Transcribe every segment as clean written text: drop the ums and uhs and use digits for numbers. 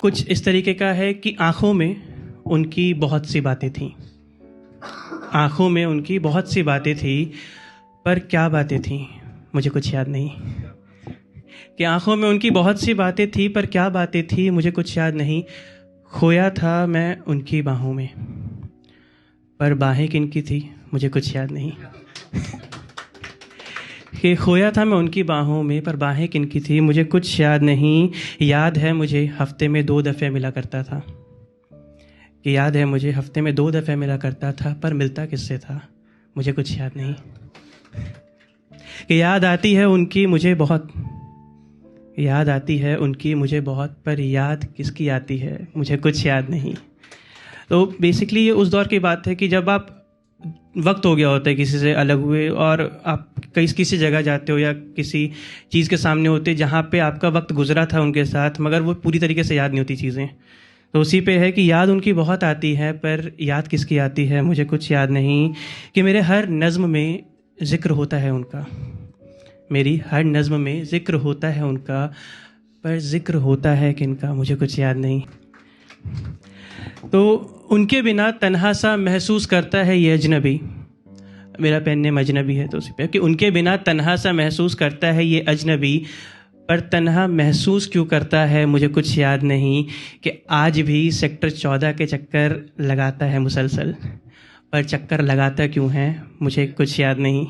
कुछ इस तरीके का है कि आँखों में उनकी बहुत सी बातें थीं, आँखों में उनकी बहुत सी बातें थी, पर क्या बातें थीं मुझे कुछ याद नहीं। कि आँखों में उनकी बहुत सी बातें थी, पर क्या बातें थी मुझे कुछ याद नहीं। खोया था मैं उनकी बाहों में, पर बाहें किनकी थी मुझे कुछ याद नहीं। कि खोया था मैं उनकी बाहों में, पर बाहें किनकी थी मुझे कुछ याद नहीं। याद है मुझे हफ्ते में 2 दफ़े मिला करता था, कि याद है मुझे हफ्ते में 2 दफ़े मिला करता था, पर मिलता किससे था मुझे कुछ याद नहीं। कि याद आती है उनकी मुझे बहुत, याद आती है उनकी मुझे बहुत, पर याद किसकी आती है मुझे कुछ याद नहीं। तो बेसिकली ये उस दौर की बात है कि जब आप वक्त हो गया होता है किसी से अलग हुए और आप किसी जगह जाते हो या किसी चीज़ के सामने होते जहाँ पे आपका वक्त गुजरा था उनके साथ, मगर वो पूरी तरीके से याद नहीं होती चीज़ें। तो उसी पे है कि याद उनकी बहुत आती है, पर याद किसकी आती है मुझे कुछ याद नहीं। कि मेरे हर नज़्म में ज़िक्र होता है उनका, मेरी हर नज़्म में ज़िक्र होता है उनका, पर ज़िक्र होता है किनका मुझे कुछ याद नहीं। तो उनके बिना तन्हा सा महसूस करता है ये अजनबी, मेरा पेन नेम अजनबी है तो उसी पे, कि उनके बिना तन्हा सा महसूस करता है ये अजनबी, पर तन्हा महसूस क्यों करता है मुझे कुछ याद नहीं। कि आज भी सेक्टर 14 के चक्कर लगाता है मुसलसल, पर चक्कर लगाता क्यों है मुझे कुछ याद नहीं।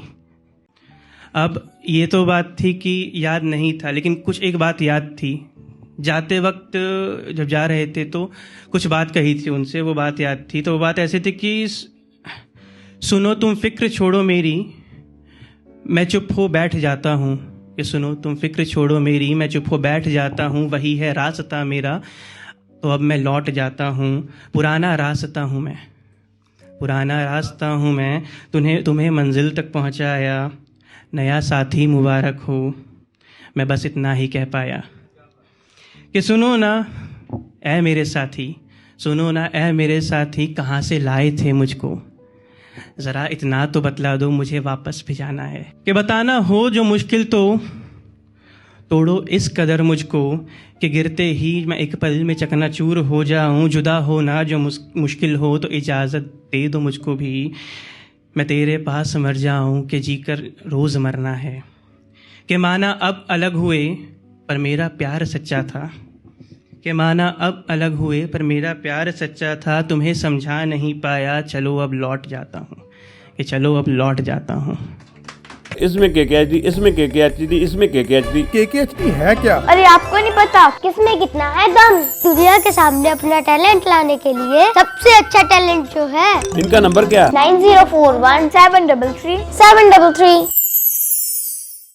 अब ये तो बात थी कि याद नहीं था, लेकिन कुछ एक बात याद थी। जाते वक्त जब जा रहे थे तो कुछ बात कही थी उनसे, वो बात याद थी। तो वो बात ऐसे थी कि सुनो तुम फिक्र छोड़ो मेरी, मैं चुप हो बैठ जाता हूँ। कि सुनो तुम फिक्र छोड़ो मेरी, मैं चुप हो बैठ जाता हूँ। वही है रास्ता मेरा, तो अब मैं लौट जाता हूँ। पुराना रास्ता हूँ मैं, पुराना रास्ता हूँ मैं, तुम्हें मंजिल तक पहुँचाया। नया साथी मुबारक हो, मैं बस इतना ही कह पाया। कि सुनो ना ऐ मेरे साथी, सुनो ना ऐ मेरे साथी, कहाँ से लाए थे मुझको, ज़रा इतना तो बतला दो, मुझे वापस भी जाना है। कि बताना हो जो मुश्किल तो तोड़ो इस कदर मुझको, कि गिरते ही मैं एक पल में चकनाचूर हो जाऊं। जुदा हो ना जो मुश्किल हो, तो इजाज़त दे दो मुझको भी, मैं तेरे पास मर जाऊं। कि जीकर रोज़ मरना है। कि माना अब अलग हुए पर मेरा प्यार सच्चा था, कि माना अब अलग हुए पर मेरा प्यार सच्चा था। तुम्हें समझा नहीं पाया, चलो अब लौट जाता हूँ। कि चलो अब लौट जाता हूँ। इसमें KKHD, इसमें KKHD, इसमें KKHD। KKHD है क्या? अरे आपको नहीं पता किसमें कितना है दम। दुनिया के सामने अपना टैलेंट लाने के लिए सबसे अच्छा टैलेंट जो है, इनका नंबर क्या? 9041 733 733।